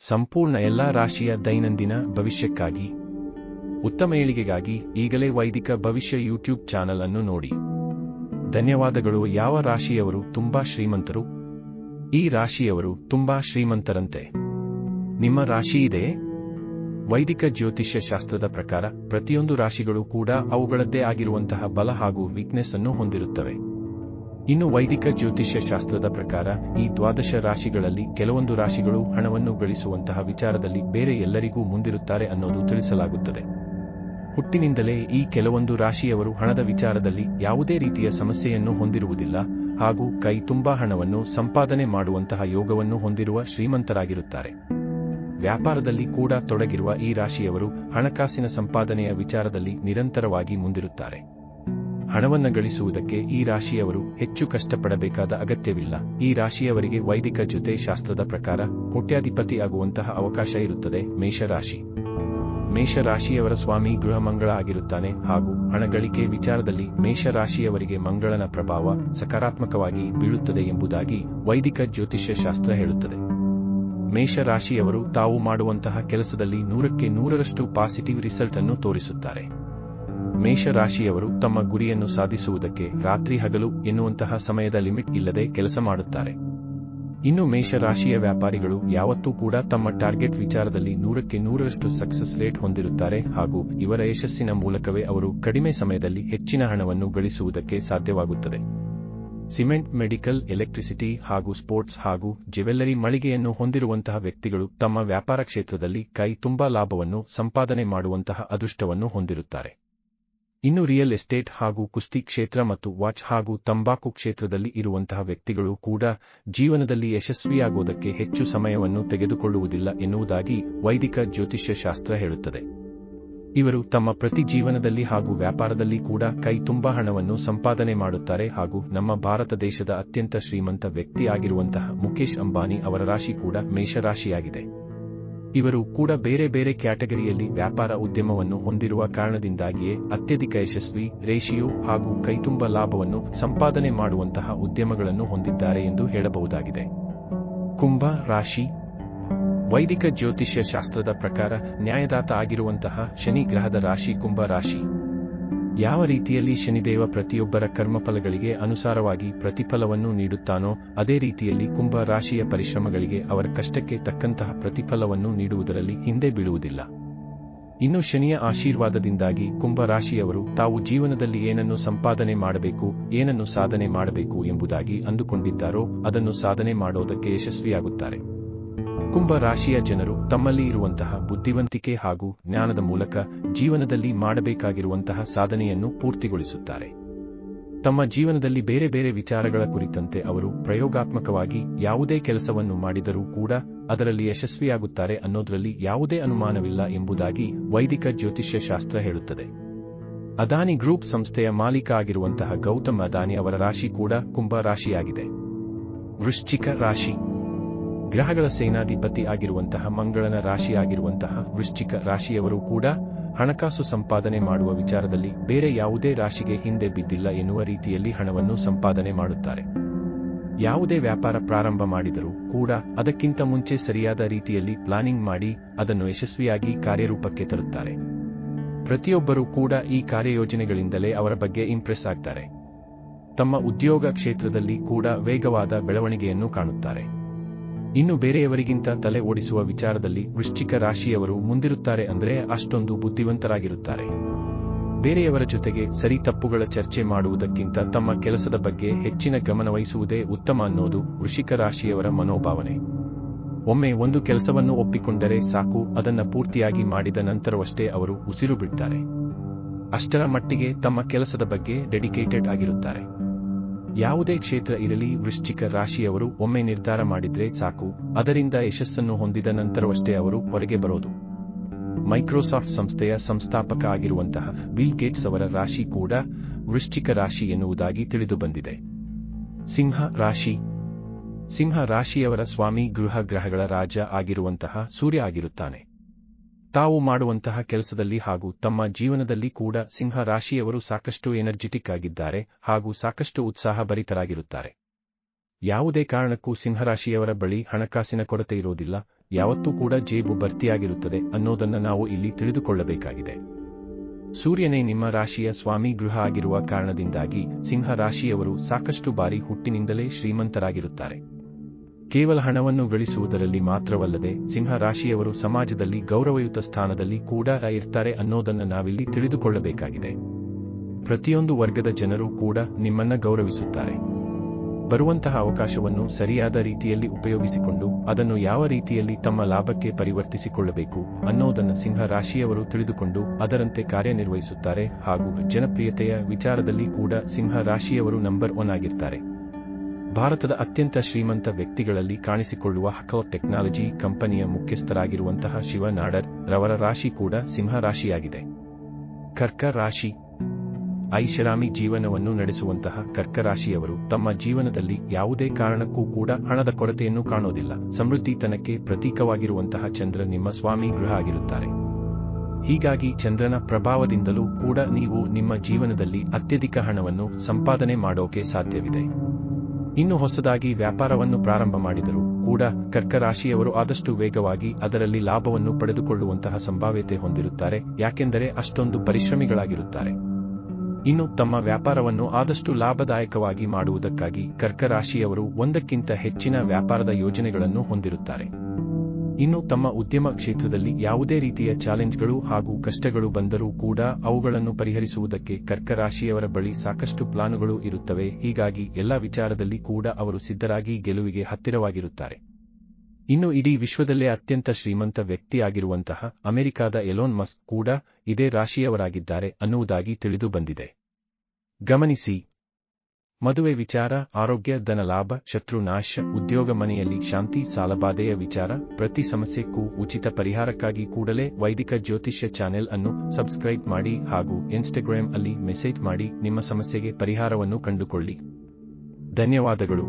ಸಂಪೂರ್ಣ ಎಲ್ಲಾ ರಾಶಿಯ ದೈನಂದಿನ ಭವಿಷ್ಯಕ್ಕಾಗಿ ಉತ್ತಮ ಏಳಿಗೆಗಾಗಿ ಈಗಲೇ ವೈದಿಕ ಭವಿಷ್ಯ ಯೂಟ್ಯೂಬ್ ಚಾನಲ್ ಅನ್ನು ನೋಡಿ. ಧನ್ಯವಾದಗಳು. ಯಾವ ರಾಶಿಯವರು ತುಂಬಾ ಶ್ರೀಮಂತರು? ಈ ರಾಶಿಯವರು ತುಂಬಾ ಶ್ರೀಮಂತರಂತೆ. ನಿಮ್ಮ ರಾಶಿ ಇದೆಯೇ? ವೈದಿಕ ಜ್ಯೋತಿಷ್ಯ ಶಾಸ್ತ್ರದ ಪ್ರಕಾರ ಪ್ರತಿಯೊಂದು ರಾಶಿಗಳು ಕೂಡ ಅವುಗಳದ್ದೇ ಆಗಿರುವಂತಹ ಬಲ ಹಾಗೂ ವೀಕ್ನೆಸ್ ಅನ್ನು ಹೊಂದಿರುತ್ತವೆ. ಇನ್ನು ವೈದಿಕ ಜ್ಯೋತಿಷ್ಯ ಶಾಸ್ತ್ರದ ಪ್ರಕಾರ ಈ ದ್ವಾದಶ ರಾಶಿಗಳಲ್ಲಿ ಕೆಲವೊಂದು ರಾಶಿಗಳು ಹಣವನ್ನು ಗಳಿಸುವಂತಹ ವಿಚಾರದಲ್ಲಿ ಬೇರೆ ಎಲ್ಲರಿಗೂ ಮುಂದಿರುತ್ತಾರೆ ಅನ್ನೋದು ತಿಳಿಸಲಾಗುತ್ತದೆ. ಹುಟ್ಟಿನಿಂದಲೇ ಈ ಕೆಲವೊಂದು ರಾಶಿಯವರು ಹಣದ ವಿಚಾರದಲ್ಲಿ ಯಾವುದೇ ರೀತಿಯ ಸಮಸ್ಯೆಯನ್ನು ಹೊಂದಿರುವುದಿಲ್ಲ ಹಾಗೂ ಕೈ ತುಂಬಾ ಹಣವನ್ನು ಸಂಪಾದನೆ ಮಾಡುವಂತಹ ಯೋಗವನ್ನು ಹೊಂದಿರುವ ಶ್ರೀಮಂತರಾಗಿರುತ್ತಾರೆ. ವ್ಯಾಪಾರದಲ್ಲಿ ಕೂಡ ತೊಡಗಿರುವ ಈ ರಾಶಿಯವರು ಹಣಕಾಸಿನ ಸಂಪಾದನೆಯ ವಿಚಾರದಲ್ಲಿ ನಿರಂತರವಾಗಿ ಮುಂದಿರುತ್ತಾರೆ. ಹಣವನ್ನು ಗಳಿಸುವುದಕ್ಕೆ ಈ ರಾಶಿಯವರು ಹೆಚ್ಚು ಕಷ್ಟಪಡಬೇಕಾದ ಅಗತ್ಯವಿಲ್ಲ. ಈ ರಾಶಿಯವರಿಗೆ ವೈದಿಕ ಜೊತೆ ಶಾಸ್ತ್ರದ ಪ್ರಕಾರ ಕೋಟ್ಯಾಧಿಪತಿ ಆಗುವಂತಹ ಅವಕಾಶ ಇರುತ್ತದೆ. ಮೇಷರಾಶಿ. ಮೇಷರಾಶಿಯವರ ಸ್ವಾಮಿ ಗೃಹ ಮಂಗಳ ಆಗಿರುತ್ತಾನೆ ಹಾಗೂ ಹಣಗಳಿಕೆ ವಿಚಾರದಲ್ಲಿ ಮೇಷರಾಶಿಯವರಿಗೆ ಮಂಗಳನ ಪ್ರಭಾವ ಸಕಾರಾತ್ಮಕವಾಗಿ ಬೀಳುತ್ತದೆ ಎಂಬುದಾಗಿ ವೈದಿಕ ಜ್ಯೋತಿಷ್ಯ ಶಾಸ್ತ್ರ ಹೇಳುತ್ತದೆ. ಮೇಷರಾಶಿಯವರು ತಾವು ಮಾಡುವಂತಹ ಕೆಲಸದಲ್ಲಿ 100ಕ್ಕೆ 100ರಷ್ಟು ಪಾಸಿಟಿವ್ ರಿಸಲ್ಟ್ ಅನ್ನು ತೋರಿಸುತ್ತಾರೆ. ಮೇಷರಾಶಿಯವರು ತಮ್ಮ ಗುರಿಯನ್ನು ಸಾಧಿಸುವುದಕ್ಕೆ ರಾತ್ರಿ ಹಗಲು ಎನ್ನುವಂತಹ ಸಮಯದ ಲಿಮಿಟ್ ಇಲ್ಲದೆ ಕೆಲಸ ಮಾಡುತ್ತಾರೆ. ಇನ್ನು ಮೇಷರಾಶಿಯ ವ್ಯಾಪಾರಿಗಳು ಯಾವತ್ತೂ ಕೂಡ ತಮ್ಮ ಟಾರ್ಗೆಟ್ ವಿಚಾರದಲ್ಲಿ 100ಕ್ಕೆ 100ರಷ್ಟು ಸಕ್ಸಸ್ ರೇಟ್ ಹೊಂದಿರುತ್ತಾರೆ ಹಾಗೂ ಇವರ ಯಶಸ್ಸಿನ ಮೂಲಕವೇ ಅವರು ಕಡಿಮೆ ಸಮಯದಲ್ಲಿ ಹೆಚ್ಚಿನ ಹಣವನ್ನು ಗಳಿಸುವುದಕ್ಕೆ ಸಾಧ್ಯವಾಗುತ್ತದೆ. ಸಿಮೆಂಟ್, ಮೆಡಿಕಲ್, ಎಲೆಕ್ಟ್ರಿಸಿಟಿ ಹಾಗೂ ಸ್ಪೋರ್ಟ್ಸ್ ಹಾಗೂ ಜ್ಯುವೆಲ್ಲರಿ ಮಳಿಗೆಯನ್ನು ಹೊಂದಿರುವಂತಹ ವ್ಯಕ್ತಿಗಳು ತಮ್ಮ ವ್ಯಾಪಾರ ಕ್ಷೇತ್ರದಲ್ಲಿ ಕೈ ತುಂಬಾ ಲಾಭವನ್ನು ಸಂಪಾದನೆ ಮಾಡುವಂತಹ ಅದೃಷ್ಟವನ್ನು ಹೊಂದಿರುತ್ತಾರೆ. ಇನ್ನು ರಿಯಲ್ ಎಸ್ಟೇಟ್ ಹಾಗೂ ಕುಸ್ತಿ ಕ್ಷೇತ್ರ ಮತ್ತು ವಾಚ್ ಹಾಗೂ ತಂಬಾಕು ಕ್ಷೇತ್ರದಲ್ಲಿ ಇರುವಂತಹ ವ್ಯಕ್ತಿಗಳು ಕೂಡ ಜೀವನದಲ್ಲಿ ಯಶಸ್ವಿಯಾಗುವುದಕ್ಕೆ ಹೆಚ್ಚು ಸಮಯವನ್ನು ತೆಗೆದುಕೊಳ್ಳುವುದಿಲ್ಲ ಎನ್ನುವುದಾಗಿ ವೈದಿಕ ಜ್ಯೋತಿಷ್ಯ ಶಾಸ್ತ್ರ ಹೇಳುತ್ತದೆ. ಇವರು ತಮ್ಮ ಪ್ರತಿ ಜೀವನದಲ್ಲಿ ಹಾಗೂ ವ್ಯಾಪಾರದಲ್ಲಿ ಕೂಡ ಕೈ ತುಂಬಾ ಹಣವನ್ನು ಸಂಪಾದನೆ ಮಾಡುತ್ತಾರೆ ಹಾಗೂ ನಮ್ಮ ಭಾರತ ದೇಶದ ಅತ್ಯಂತ ಶ್ರೀಮಂತ ವ್ಯಕ್ತಿ ಆಗಿರುವಂತಹ ಮುಖೇಶ್ ಅಂಬಾನಿ ಅವರ ರಾಶಿ ಕೂಡ ಮೇಷರಾಶಿಯಾಗಿದೆ. ಇವರು ಕೂಡ ಬೇರೆ ಬೇರೆ ಕ್ಯಾಟಗರಿಯಲ್ಲಿ ವ್ಯಾಪಾರ ಉದ್ಯಮವನ್ನು ಹೊಂದಿರುವ ಕಾರಣದಿಂದಾಗಿಯೇ ಅತ್ಯಧಿಕ ಯಶಸ್ವಿ, ರೇಷಿಯೋ ಹಾಗೂ ಕೈತುಂಬ ಲಾಭವನ್ನು ಸಂಪಾದನೆ ಮಾಡುವಂತಹ ಉದ್ಯಮಗಳನ್ನು ಹೊಂದಿದ್ದಾರೆ ಎಂದು ಹೇಳಬಹುದಾಗಿದೆ. ಕುಂಭ ರಾಶಿ. ವೈದಿಕ ಜ್ಯೋತಿಷ್ಯ ಶಾಸ್ತ್ರದ ಪ್ರಕಾರ ನ್ಯಾಯದಾತ ಆಗಿರುವಂತಹ ಶನಿ ಗ್ರಹದ ರಾಶಿ ಕುಂಭ ರಾಶಿ. ಯಾವ ರೀತಿಯಲ್ಲಿ ಶನಿದೇವ ಪ್ರತಿಯೊಬ್ಬರ ಕರ್ಮಫಲಗಳಿಗೆ ಅನುಸಾರವಾಗಿ ಪ್ರತಿಫಲವನ್ನು ನೀಡುತ್ತಾನೋ ಅದೇ ರೀತಿಯಲ್ಲಿ ಕುಂಭ ರಾಶಿಯ ಪರಿಶ್ರಮಗಳಿಗೆ ಅವರ ಕಷ್ಟಕ್ಕೆ ತಕ್ಕಂತಹ ಪ್ರತಿಫಲವನ್ನು ನೀಡುವುದರಲ್ಲಿ ಹಿಂದೆ ಬೀಳುವುದಿಲ್ಲ. ಇನ್ನು ಶನಿಯ ಆಶೀರ್ವಾದದಿಂದಾಗಿ ಕುಂಭ ರಾಶಿಯವರು ತಾವು ಜೀವನದಲ್ಲಿ ಏನನ್ನು ಸಂಪಾದನೆ ಮಾಡಬೇಕು, ಏನನ್ನು ಸಾಧನೆ ಮಾಡಬೇಕು ಎಂಬುದಾಗಿ ಅಂದುಕೊಂಡಿದ್ದಾರೋ ಅದನ್ನು ಸಾಧನೆ ಮಾಡೋದಕ್ಕೆ ಯಶಸ್ವಿಯಾಗುತ್ತಾರೆ. ಕುಂಭ ರಾಶಿಯ ಜನರು ತಮ್ಮಲ್ಲಿ ಇರುವಂತಹ ಬುದ್ಧಿವಂತಿಕೆ ಹಾಗೂ ಜ್ಞಾನದ ಮೂಲಕ ಜೀವನದಲ್ಲಿ ಮಾಡಬೇಕಾಗಿರುವಂತಹ ಸಾಧನೆಯನ್ನು ಪೂರ್ತಿಗೊಳಿಸುತ್ತಾರೆ. ತಮ್ಮ ಜೀವನದಲ್ಲಿ ಬೇರೆ ಬೇರೆ ವಿಚಾರಗಳ ಕುರಿತಂತೆ ಅವರು ಪ್ರಯೋಗಾತ್ಮಕವಾಗಿ ಯಾವುದೇ ಕೆಲಸವನ್ನು ಮಾಡಿದರೂ ಕೂಡ ಅದರಲ್ಲಿ ಯಶಸ್ವಿಯಾಗುತ್ತಾರೆ ಅನ್ನೋದರಲ್ಲಿ ಯಾವುದೇ ಅನುಮಾನವಿಲ್ಲ ಎಂಬುದಾಗಿ ವೈದಿಕ ಜ್ಯೋತಿಷ್ಯ ಶಾಸ್ತ್ರ ಹೇಳುತ್ತದೆ. ಅದಾನಿ ಗ್ರೂಪ್ ಸಂಸ್ಥೆಯ ಮಾಲೀಕ ಆಗಿರುವಂತಹ ಗೌತಮ್ ಅದಾನಿ ಅವರ ರಾಶಿ ಕೂಡ ಕುಂಭ ರಾಶಿಯಾಗಿದೆ. ವೃಶ್ಚಿಕ ರಾಶಿ. ಗ್ರಹಗಳ ಸೇನಾಧಿಪತಿ ಆಗಿರುವಂತಹ ಮಂಗಳನ ರಾಶಿಯಾಗಿರುವಂತಹ ವೃಶ್ಚಿಕ ರಾಶಿಯವರು ಕೂಡ ಹಣಕಾಸು ಸಂಪಾದನೆ ಮಾಡುವ ವಿಚಾರದಲ್ಲಿ ಬೇರೆ ಯಾವುದೇ ರಾಶಿಗೆ ಹಿಂದೆ ಬಿದ್ದಿಲ್ಲ ಎನ್ನುವ ರೀತಿಯಲ್ಲಿ ಹಣವನ್ನು ಸಂಪಾದನೆ ಮಾಡುತ್ತಾರೆ. ಯಾವುದೇ ವ್ಯಾಪಾರ ಪ್ರಾರಂಭ ಮಾಡಿದರೂ ಕೂಡ ಅದಕ್ಕಿಂತ ಮುಂಚೆ ಸರಿಯಾದ ರೀತಿಯಲ್ಲಿ ಪ್ಲಾನಿಂಗ್ ಮಾಡಿ ಅದನ್ನು ಯಶಸ್ವಿಯಾಗಿ ಕಾರ್ಯರೂಪಕ್ಕೆ ತರುತ್ತಾರೆ. ಪ್ರತಿಯೊಬ್ಬರೂ ಕೂಡ ಈ ಕಾರ್ಯಯೋಜನೆಗಳಿಂದಲೇ ಅವರ ಬಗ್ಗೆ ಇಂಪ್ರೆಸ್ ಆಗ್ತಾರೆ. ತಮ್ಮ ಉದ್ಯೋಗ ಕ್ಷೇತ್ರದಲ್ಲಿ ಕೂಡ ವೇಗವಾದ ಬೆಳವಣಿಗೆಯನ್ನು ಕಾಣುತ್ತಾರೆ. ಇನ್ನು ಬೇರೆಯವರಿಗಿಂತ ತಲೆ ಓಡಿಸುವ ವಿಚಾರದಲ್ಲಿ ವೃಶ್ಚಿಕ ರಾಶಿಯವರು ಮುಂದಿರುತ್ತಾರೆ ಅಂದರೆ ಅಷ್ಟೊಂದು ಬುದ್ಧಿವಂತರಾಗಿರುತ್ತಾರೆ. ಬೇರೆಯವರ ಜೊತೆಗೆ ಸರಿ ತಪ್ಪುಗಳ ಚರ್ಚೆ ಮಾಡುವುದಕ್ಕಿಂತ ತಮ್ಮ ಕೆಲಸದ ಬಗ್ಗೆ ಹೆಚ್ಚಿನ ಗಮನವಹಿಸುವುದೇ ಉತ್ತಮ ಅನ್ನೋದು ವೃಶ್ಚಿಕ ರಾಶಿಯವರ ಮನೋಭಾವನೆ. ಒಮ್ಮೆ ಒಂದು ಕೆಲಸವನ್ನು ಒಪ್ಪಿಕೊಂಡರೆ ಸಾಕು, ಅದನ್ನ ಪೂರ್ತಿಯಾಗಿ ಮಾಡಿದ ನಂತರವಷ್ಟೇ ಅವರು ಉಸಿರು ಬಿಡ್ತಾರೆ. ಅಷ್ಟರ ಮಟ್ಟಿಗೆ ತಮ್ಮ ಕೆಲಸದ ಬಗ್ಗೆ ಡೆಡಿಕೇಟೆಡ್ ಆಗಿರುತ್ತಾರೆ. ಯಾವುದೇ ಕ್ಷೇತ್ರ ಇರಲಿ, ವೃಶ್ಚಿಕ ರಾಶಿಯವರು ಒಮ್ಮೆ ನಿರ್ಧಾರ ಮಾಡಿದ್ರೆ ಸಾಕು, ಅದರಿಂದ ಯಶಸ್ಸನ್ನು ಹೊಂದಿದ ನಂತರವಷ್ಟೇ ಅವರು ಹೊರಗೆ ಬರೋದು. ಮೈಕ್ರೋಸಾಫ್ಟ್ ಸಂಸ್ಥೆಯ ಸಂಸ್ಥಾಪಕ ಆಗಿರುವಂತಹ ಬಿಲ್ ಗೇಟ್ಸ್ ಅವರ ರಾಶಿ ಕೂಡ ವೃಶ್ಚಿಕ ರಾಶಿ ಎನ್ನುವುದಾಗಿ ತಿಳಿದುಬಂದಿದೆ. ಸಿಂಹ ರಾಶಿ. ಸಿಂಹ ರಾಶಿಯವರ ಸ್ವಾಮಿ ಗ್ರಹಗಳ ರಾಜ ಆಗಿರುವಂತಹ ಸೂರ್ಯ ಆಗಿರುತ್ತಾನೆ. ತಾವು ಮಾಡುವಂತಹ ಕೆಲಸದಲ್ಲಿ ಹಾಗೂ ತಮ್ಮ ಜೀವನದಲ್ಲಿ ಕೂಡ ಸಿಂಹ ರಾಶಿಯವರು ಸಾಕಷ್ಟು ಎನರ್ಜೆಟಿಕ್ ಆಗಿದ್ದಾರೆ ಹಾಗೂ ಸಾಕಷ್ಟು ಉತ್ಸಾಹಭರಿತರಾಗಿರುತ್ತಾರೆ. ಯಾವುದೇ ಕಾರಣಕ್ಕೂ ಸಿಂಹರಾಶಿಯವರ ಬಳಿ ಹಣಕಾಸಿನ ಕೊರತೆ ಇರೋದಿಲ್ಲ. ಯಾವತ್ತೂ ಕೂಡ ಜೇಬು ಭರ್ತಿಯಾಗಿರುತ್ತದೆ ಅನ್ನೋದನ್ನ ನಾವು ಇಲ್ಲಿ ತಿಳಿದುಕೊಳ್ಳಬೇಕಾಗಿದೆ. ಸೂರ್ಯನೇ ನಿಮ್ಮ ರಾಶಿಯ ಸ್ವಾಮಿ ಗೃಹ ಆಗಿರುವ ಕಾರಣದಿಂದಾಗಿ ಸಿಂಹ ರಾಶಿಯವರು ಸಾಕಷ್ಟು ಬಾರಿ ಹುಟ್ಟಿನಿಂದಲೇ ಶ್ರೀಮಂತರಾಗಿರುತ್ತಾರೆ. ಕೇವಲ ಹಣವನ್ನು ಗಳಿಸುವುದರಲ್ಲಿ ಮಾತ್ರವಲ್ಲದೆ ಸಿಂಹ ರಾಶಿಯವರು ಸಮಾಜದಲ್ಲಿ ಗೌರವಯುತ ಸ್ಥಾನದಲ್ಲಿ ಕೂಡ ಇರ್ತಾರೆ ಅನ್ನೋದನ್ನ ನಾವಿಲ್ಲಿ ತಿಳಿದುಕೊಳ್ಳಬೇಕಾಗಿದೆ. ಪ್ರತಿಯೊಂದು ವರ್ಗದ ಜನರು ಕೂಡ ನಿಮ್ಮನ್ನ ಗೌರವಿಸುತ್ತಾರೆ. ಬರುವಂತಹ ಅವಕಾಶವನ್ನು ಸರಿಯಾದ ರೀತಿಯಲ್ಲಿ ಉಪಯೋಗಿಸಿಕೊಂಡು ಅದನ್ನು ಯಾವ ರೀತಿಯಲ್ಲಿ ತಮ್ಮ ಲಾಭಕ್ಕೆ ಪರಿವರ್ತಿಸಿಕೊಳ್ಳಬೇಕು ಅನ್ನೋದನ್ನು ಸಿಂಹ ರಾಶಿಯವರು ತಿಳಿದುಕೊಂಡು ಅದರಂತೆ ಕಾರ್ಯನಿರ್ವಹಿಸುತ್ತಾರೆ. ಹಾಗೂ ಜನಪ್ರಿಯತೆಯ ವಿಚಾರದಲ್ಲಿ ಕೂಡ ಸಿಂಹ ರಾಶಿಯವರು ನಂಬರ್ 1 ಆಗಿರ್ತಾರೆ. ಭಾರತದ ಅತ್ಯಂತ ಶ್ರೀಮಂತ ವ್ಯಕ್ತಿಗಳಲ್ಲಿ ಕಾಣಿಸಿಕೊಳ್ಳುವ ಹಕೌರ್ ಟೆಕ್ನಾಲಜಿ ಕಂಪನಿಯ ಮುಖ್ಯಸ್ಥರಾಗಿರುವಂತಹ ಶಿವ ನಾಡರ್ ರವರ ರಾಶಿ ಕೂಡ ಸಿಂಹ ರಾಶಿಯಾಗಿದೆ. ಕರ್ಕ ರಾಶಿ ಐಷಾರಾಮಿ ಜೀವನವನ್ನು ನಡೆಸುವಂತಹ ಕರ್ಕ ರಾಶಿಯವರು ತಮ್ಮ ಜೀವನದಲ್ಲಿ ಯಾವುದೇ ಕಾರಣಕ್ಕೂ ಕೂಡ ಹಣದ ಕೊರತೆಯನ್ನು ಕಾಣೋದಿಲ್ಲ. ಸಮೃದ್ಧಿತನಕ್ಕೆ ಪ್ರತೀಕವಾಗಿರುವಂತಹ ಚಂದ್ರ ನಿಮ್ಮ ಸ್ವಾಮಿ ಗೃಹ ಆಗಿರುತ್ತಾರೆ. ಹೀಗಾಗಿ ಚಂದ್ರನ ಪ್ರಭಾವದಿಂದಲೂ ಕೂಡ ನೀವು ನಿಮ್ಮ ಜೀವನದಲ್ಲಿ ಅತ್ಯಧಿಕ ಹಣವನ್ನು ಸಂಪಾದನೆ ಮಾಡೋಕೆ ಸಾಧ್ಯವಿದೆ. ಇನ್ನು ಹೊಸದಾಗಿ ವ್ಯಾಪಾರವನ್ನು ಪ್ರಾರಂಭ ಮಾಡಿದರೂ ಕೂಡ ಕರ್ಕ ರಾಶಿಯವರು ಆದಷ್ಟು ವೇಗವಾಗಿ ಅದರಲ್ಲಿ ಲಾಭವನ್ನು ಪಡೆದುಕೊಳ್ಳುವಂತಹ ಸಂಭಾವ್ಯತೆ ಹೊಂದಿರುತ್ತಾರೆ. ಯಾಕೆಂದರೆ ಅಷ್ಟೊಂದು ಪರಿಶ್ರಮಿಗಳಾಗಿರುತ್ತಾರೆ. ಇನ್ನು ತಮ್ಮ ವ್ಯಾಪಾರವನ್ನು ಆದಷ್ಟು ಲಾಭದಾಯಕವಾಗಿ ಮಾಡುವುದಕ್ಕಾಗಿ ಕರ್ಕ ರಾಶಿಯವರು ಒಂದಕ್ಕಿಂತ ಹೆಚ್ಚಿನ ವ್ಯಾಪಾರದ ಯೋಜನೆಗಳನ್ನು ಹೊಂದಿರುತ್ತಾರೆ. ಇನ್ನು ತಮ್ಮ ಉದ್ಯಮ ಕ್ಷೇತ್ರದಲ್ಲಿ ಯಾವುದೇ ರೀತಿಯ ಚಾಲೆಂಜ್ಗಳು ಹಾಗೂ ಕಷ್ಟಗಳು ಬಂದರೂ ಕೂಡ ಅವುಗಳನ್ನು ಪರಿಹರಿಸುವುದಕ್ಕೆ ಕರ್ಕ ರಾಶಿಯವರ ಬಳಿ ಸಾಕಷ್ಟು ಪ್ಲಾನುಗಳು ಇರುತ್ತವೆ. ಹೀಗಾಗಿ ಎಲ್ಲ ವಿಚಾರದಲ್ಲಿ ಕೂಡ ಅವರು ಸಿದ್ಧರಾಗಿ ಗೆಲುವಿಗೆ ಹತ್ತಿರವಾಗಿರುತ್ತಾರೆ. ಇನ್ನು ಇಡೀ ವಿಶ್ವದಲ್ಲೇ ಅತ್ಯಂತ ಶ್ರೀಮಂತ ವ್ಯಕ್ತಿಯಾಗಿರುವಂತಹ ಅಮೆರಿಕಾದ ಎಲೋನ್ ಮಸ್ಕ್ ಕೂಡ ಇದೇ ರಾಶಿಯವರಾಗಿದ್ದಾರೆ ಅನ್ನುವುದಾಗಿ ತಿಳಿದು ಬಂದಿದೆ. ಗಮನಿಸಿ. ಮದುವೆ ವಿಚಾರ, ಆರೋಗ್ಯ, ಧನಲಾಭ, ಶತ್ರುನಾಶ, ಉದ್ಯೋಗ, ಮನೆಯಲ್ಲಿ ಶಾಂತಿ, ಸಾಲಬಾಧೆಯ ವಿಚಾರ, ಪ್ರತಿ ಸಮಸ್ಯೆಗೂ ಉಚಿತ ಪರಿಹಾರಕ್ಕಾಗಿ ಕೂಡಲೇ ವೈದಿಕ ಜ್ಯೋತಿಷ್ಯ ಚಾನೆಲ್ ಅನ್ನು ಸಬ್ಸ್ಕ್ರೈಬ್ ಮಾಡಿ ಹಾಗೂ ಇನ್ಸ್ಟಾಗ್ರಾಮ್ ಅಲ್ಲಿ ಮೆಸೇಜ್ ಮಾಡಿ ನಿಮ್ಮ ಸಮಸ್ಯೆಗೆ ಪರಿಹಾರವನ್ನು ಕಂಡುಕೊಳ್ಳಿ. ಧನ್ಯವಾದಗಳು.